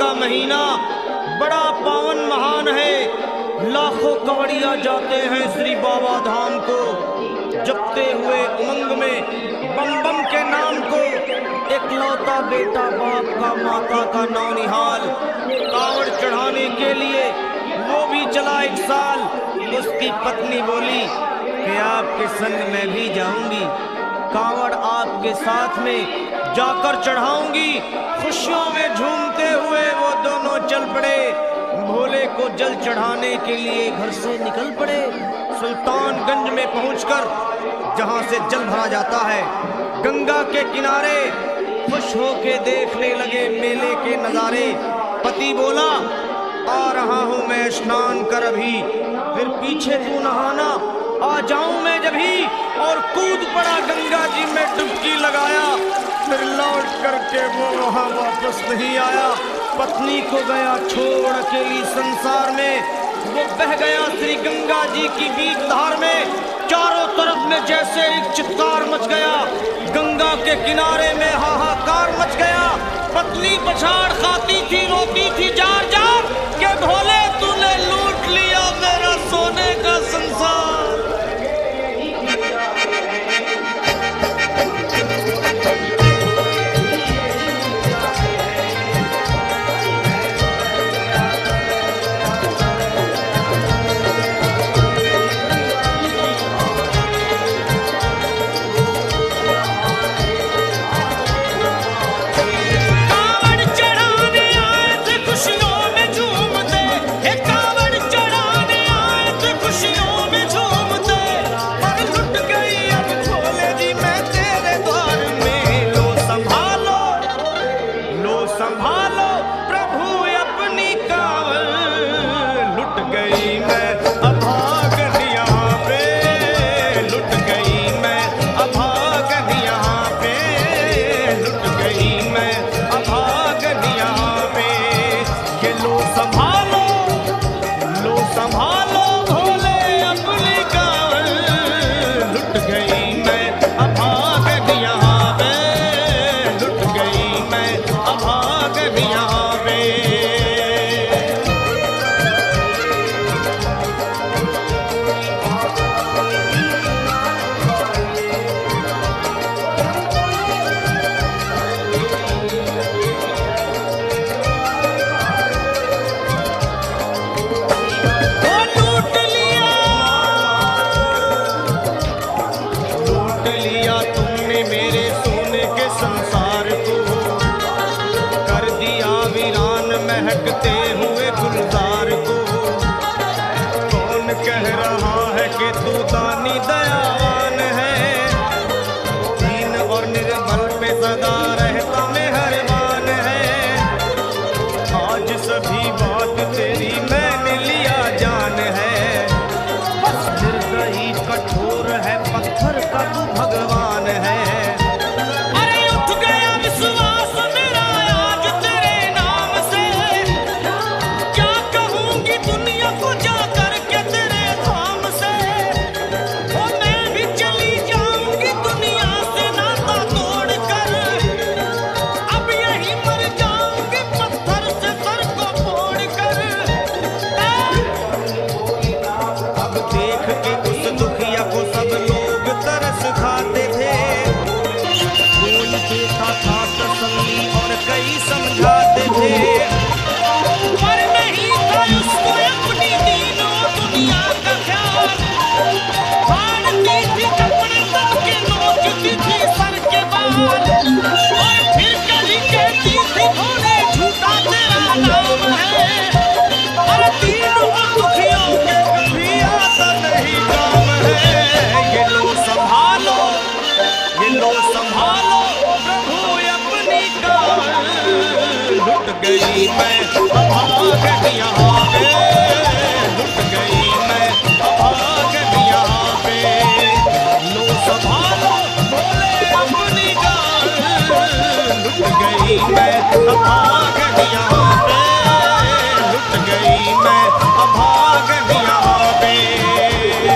का महीना बड़ा पावन महान है। लाखों कवड़िया जाते हैं श्री बाबा धाम को, जपते हुए उमंग में बम बम के नाम को। एकलौता बेटा बाप का माता का नौनिहाल कांवड़ चढ़ाने के लिए वो भी चला 1 साल। उसकी पत्नी बोली कि आपके संग मैं भी जाऊंगी, कांवड़ आपके साथ में जाकर चढ़ाऊंगी। खुशियों में झूमते हुए वो दोनों चल पड़े। भोले को जल चढ़ाने के लिए घर से निकल पड़े। सुल्तानगंज में पहुंचकर जहां से जल भरा जाता है, गंगा के किनारे खुश होके देखने लगे मेले के नजारे। पति बोला आ रहा हूं मैं स्नान कर अभी, फिर पीछे तू नहाना, आ जाऊं मैं जभी। और कूद पड़ा गंगा जी में, डुबकी लगाया, फिर लौट करके वो वहां वापस नहीं आया। पत्नी को गया छोड़ अकेली संसार में, वो बह गया श्री गंगा जी की बीच धार में। चारों तरफ में जैसे एक चित्कार मच गया, गंगा के किनारे में हाहाकार मच गया। पत्नी पछाड़ खाती थी, रोती थी जार जार के भोले तूने लूट लिया मेरा सोने का संसार। गई मैं अभागन यहाँ पे, लुट गई मैं अभागन यहाँ पे। लो संभालो बोले अपनी जान, लुट गई मैं अभागन यहाँ पे, लुट गई मैं अभागन यहाँ पे।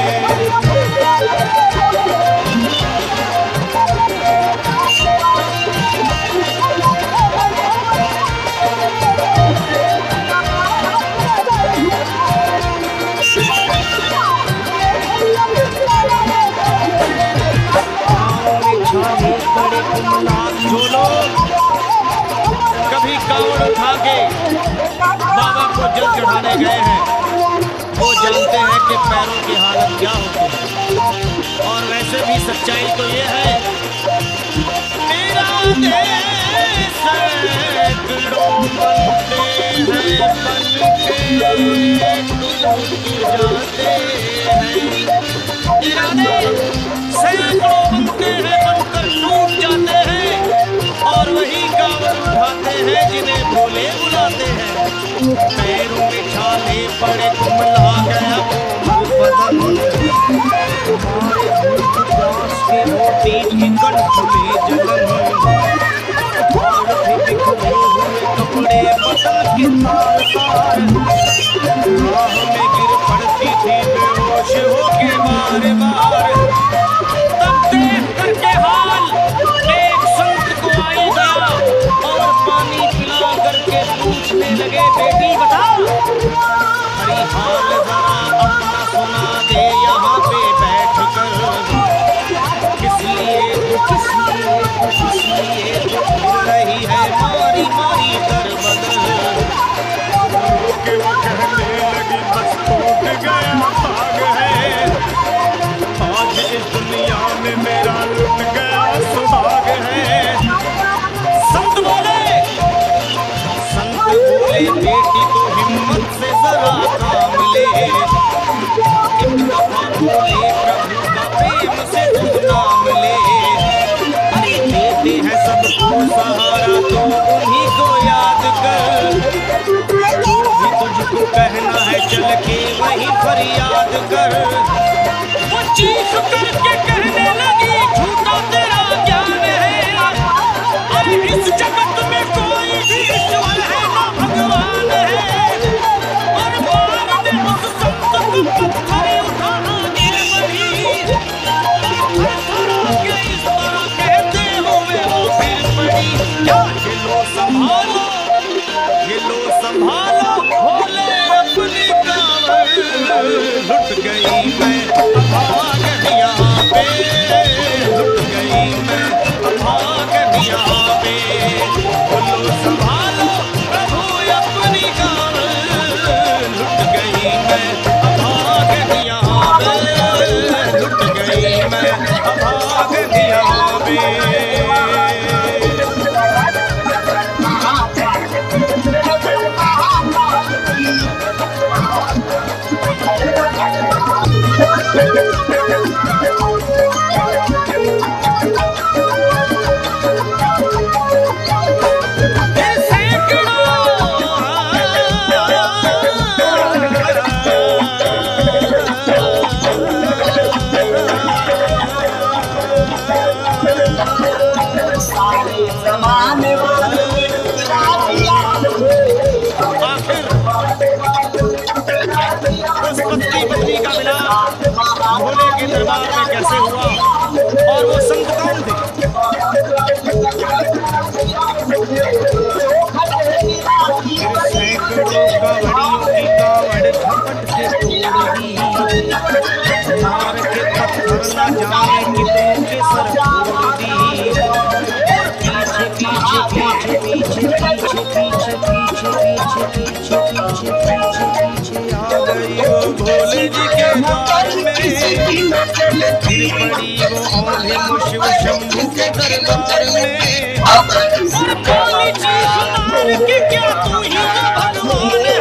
जो लोग कभी कांवड़ उठा के बाबा को जल चढ़ाने गए हैं वो जानते हैं कि पैरों की हालत क्या होती है। और वैसे भी सच्चाई तो ये है, मेरा देश सैकड़ों बनते हैं बनकर टूट जाते हैं और वही कांवड़ उठाते हैं जिन्हें भोले बुलाते हैं। पैरों में छाले पड़े कुमला गया बदन, के मोती की कटपुली जलन, कपड़े बदल के तार तार राह में गिर पड़ती थी बेहोश होके बार बार। तब देख करके हाल एक संत को आई गया और पानी पिला करके पूछने लगे, बेटी बता हरी हाल जरा अपना सुना दे यहाँ पे बैठ कर, किस लिए तो फिर रही है मारी मारी दर बदल। के वो कहने लगी बस टूट गया भाग है, आज इस दुनिया में मेरा लुट गया सुहाग है। संत बोले बेटी तो हिम्मत से जरा काम ले, एक दफा बोले प्रभु का प्रेम से तू नाम ले। अरे देते हैं सबको सहारा तो उन्हीं को याद कर, भी तुझको कहना है चल के वही फरियाद कर। वो चीख करके कहने लगी झूठा तेरा ज्ञान है, अरे इस जगत में कोई भी ईश्वर है ना भगवान है। और बार ने उस संत को पत्थर उठाना दे बड़ी, के इस तरह कहते हुए वो फिर पड़ी। क्या ये लो संभालो, ये लो संभालो भोले अपनी कांवड़, लुट गई मैं भाग यहाँ पे, लुट गई मैं भाग यहाँ पे। लो संभालो प्रभु अपनी कांवड़, लुट गई मैं भाग यहाँ पे, लुट गई मैं भाग यहाँ पे। भोले के दरबार में कैसे हुआ और वो संत कौन थे? सैकड़ों कांवड़ियों की कांवड़ झपट के तोड़ दी, मार के पत्थर न जाने कितनों के सर फोड़ दी। पीछे पीछे पीछे पीछे पीछे पीछे पीछे पीछे पीछे पीछे आ गई वो भोले जी के द्वार में, फिर पड़ी वो औंधे शिव शंभू के दरबार में। और बोली चीख मार के क्या तू ही तो भगवान है,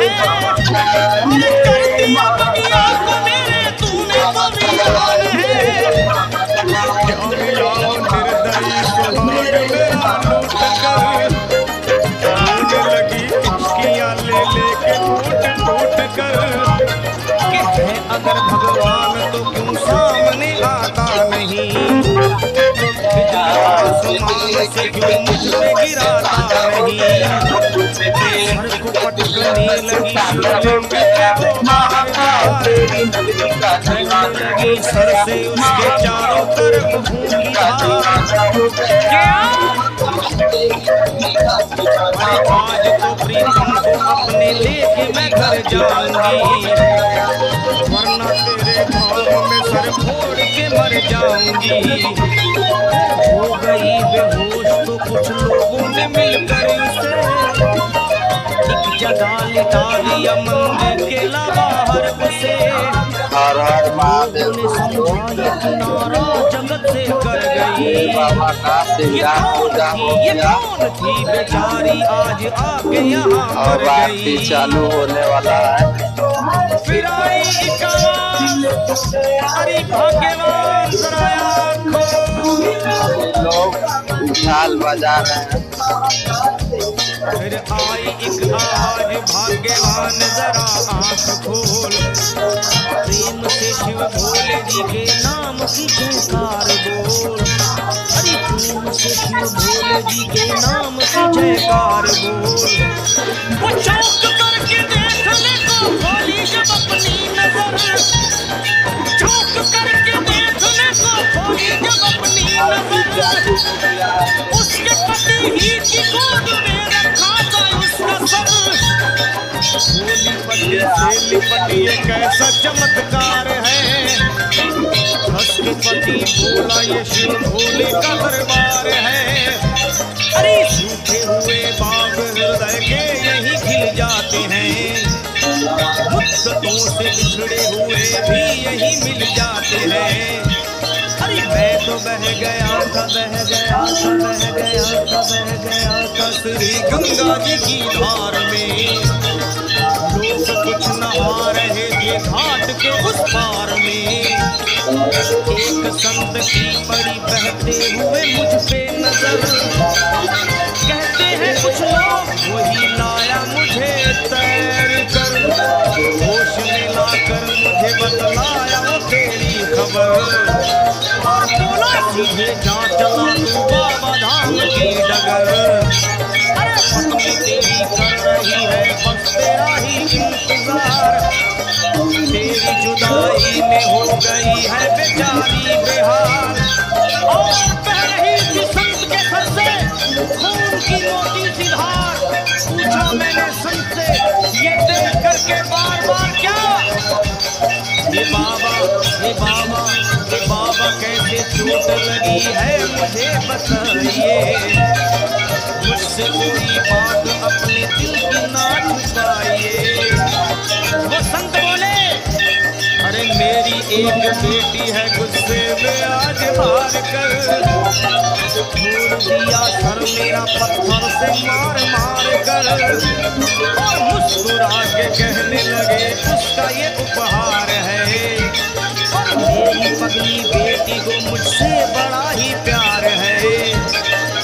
कर दिया बगिया को मेरे तूने तो विद्वान है। क्या मिला निर्दयी सुहाग मेरा लूट कर, आने लगी इचकियां ले लेके टूट टूट कर। कि है अगर भगवान तो क्यों सामने आता नहीं, आसमान से क्यों मुझ पे गिराता नहीं। सर को पटकने लगी शिवलिंग को बार बार, लगी सर से उसके चारों तरफ घूमी आज तो प्रीतम को अपने लेके मैं घर जाऊंगी, वरना तेरे भाव में सर फोड़ के मर जाऊंगी। हो गई बेहोश कुछ लोगों ने मिलकर उसे एक जगह लिटा दिया मंदिर के बाहर उसे। लोगों ने समझा ये किनारा जगत से कर गई। ये कौन थी बेचारी आज आके यहाँ मर गई। चालू होने वाला है। फिर आई एक आवाज़, अरे भाग्यवान जरा आँखों। लोग झाल बजा रहे हैं। फिर आई एक आवाज, भाग्यवान जरा आँख खोल। प्रेम से शिव भोले जी के नाम की जयकार बोल। अरे प्रेम से शिव भोले जी के नाम की जयकार बोल। वो चौंक करके देखने को खोली जब अपनी नजर। चौंक करके देखने को खोली जब अपनी नजर। उसके पति ही की गोद में रखा था उसका सर। भोली पति से लिपटी ये कैसा चमत्कार है। हंस के पति बोला ये शिव भोले का दरबार है। अरे सूखे हुए बाग हृदय के यही खिल जाते हैं। मुद्दतों से बिछड़े हुए भी यही मिल जाते हैं। अरे मैं तो बह गया था, बह गया था, बह गया था, बह गया था श्री गंगा जी की धार में। लोग कुछ नहा रहे थे घाट के उस पार में। एक संत की पड़ी बहते हुए मुझ पे नजर। कहते हैं कुछ लोग वही लाया मुझे तैर कर। होश में लाकर मुझे बतलाया वो तेरी खबर। और बोला सीधे जा चला तू बाबा धाम की डगर। अरे पत्नी तेरी कर रही है बस तेरा ही इंतजार। तेरी जुदाई में हो गई है बेचारी बेहार। और बह रही थी संत के सर से खून की मोटी सी धार। पूछा मैंने संत से ये देख करके बार बार क्या। ये बाबा, ये बाबा, ये बाबा कैसे चोट लगी है मुझे बताइए। मुझसे कोई बात अपने दिल की ना छुपाइए। वो संत बोले अरे मेरी एक बेटी है गुस्से में आज मार कर। छोड़ दिया सर मेरा पत्थर से मार मार कर। और मुस्कुरा के कहने लगे उसका ये उपहार है। और मेरी पगली बेटी को मुझसे बड़ा ही प्यार है।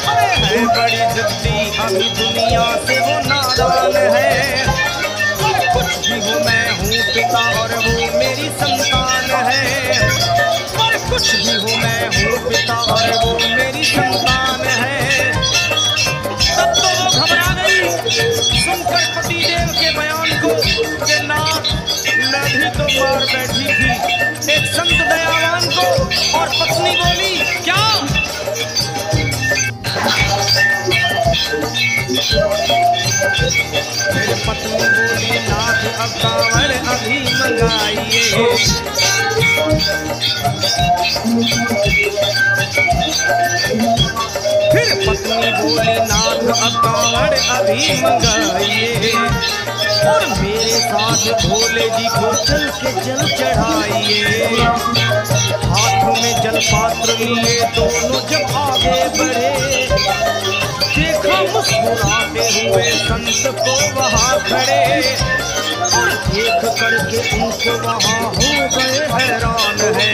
अरे है बड़ी जिद्दी अभी दुनिया से वो नादान है। और कुछ भी हूँ मैं हूँ पिता और वो मेरी संतान है। और कुछ भी हूँ मैं हूँ पिता और वो मेरी संतान है। तब तो वो घबरा गई सुनकर पतिदेव के बयान को कि ना मैं भी तो मार बैठी थी एक संत दयावान को। और पत्नी बोली क्या। मेरे पत्नी बोली नाथ अब कांवर अभी मंगाइए। फिर पत्नी बोली नाथ अब कांवर अभी मंगाइए। और मेरे साथ भोले जी को चल के जल चढ़ाइए। हाथों में जल पात्र लिए दोनों जब आगे बढ़े। देखा मुस्कुराते हुए संत को वहाँ खड़े। और देख करके उनको वहाँ हो गए हैरान है।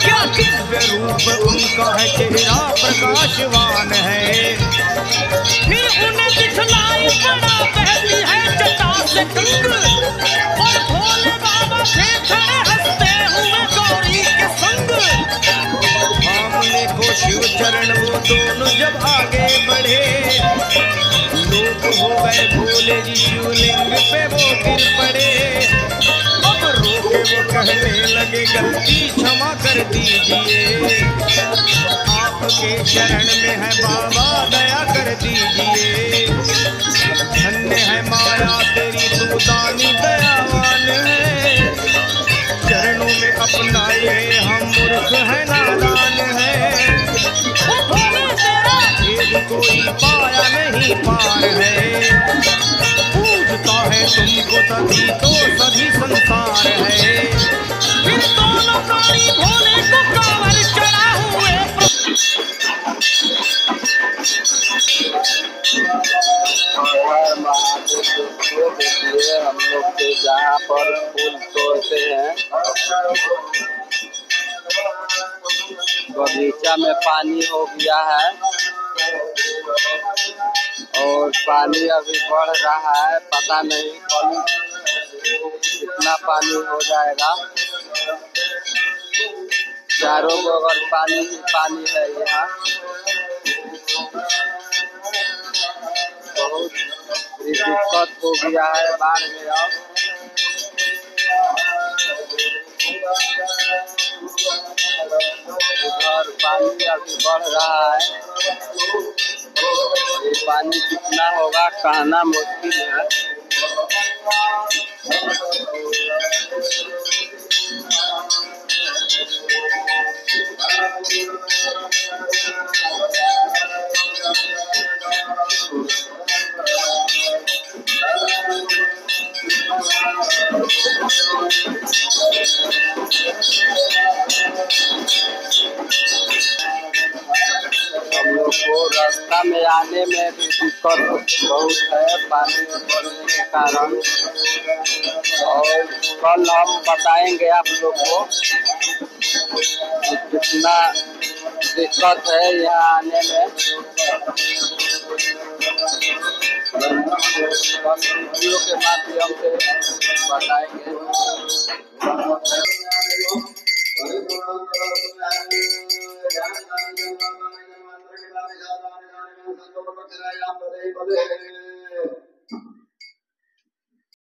क्या दिव्य रूप उनका है, चेहरा प्रकाशवान है। फिर उन्हें दिखलाई पड़ा बहती है जटा से गंगा। और भोले बाबा थे खड़े हंसते हुए गौरी के संग। सामने को शिव चरण वो दोनों जब आगे बढ़े। लोग हो गए भोले जी शिवलिंग पे वो गिर पड़े। अब रोके वो कहने लगे गलती क्षमा कर दीजिए। आपके चरण में है बाबा दया कर दीजिए। धन्य है माया तेरी तू दानी दयावान है। चरणों में अपनाए हम मूर्ख है नादान है। कोई पाया नहीं पार है। पूजता है तुमको तभी तो सभी संसार है। फिर दोनों प्राणी भोले को कांवर चढ़ा हुए हर महादेव को देखिए, हम लोग के जहाँ पर फूल तोड़ते हैं बगीचा में पानी हो गया है और पानी अभी बढ़ रहा है, पता नहीं कल कितना पानी हो जाएगा। चारों बगल पानी ही पानी है यहाँ, बहुत दिक्कत हो गया है बाढ़ में। अब उधर पानी अभी बढ़ रहा है, ये पानी कितना होगा कहना मुश्किल है। हम लोग को रास्ता में आने में भी दिक्कत बहुत है पानी बढ़ने के कारण, और कल हम बताएंगे आप लोग को कि कितना दिक्कत है यहाँ आने में। वीडियो के माध्यम से बताएंगे।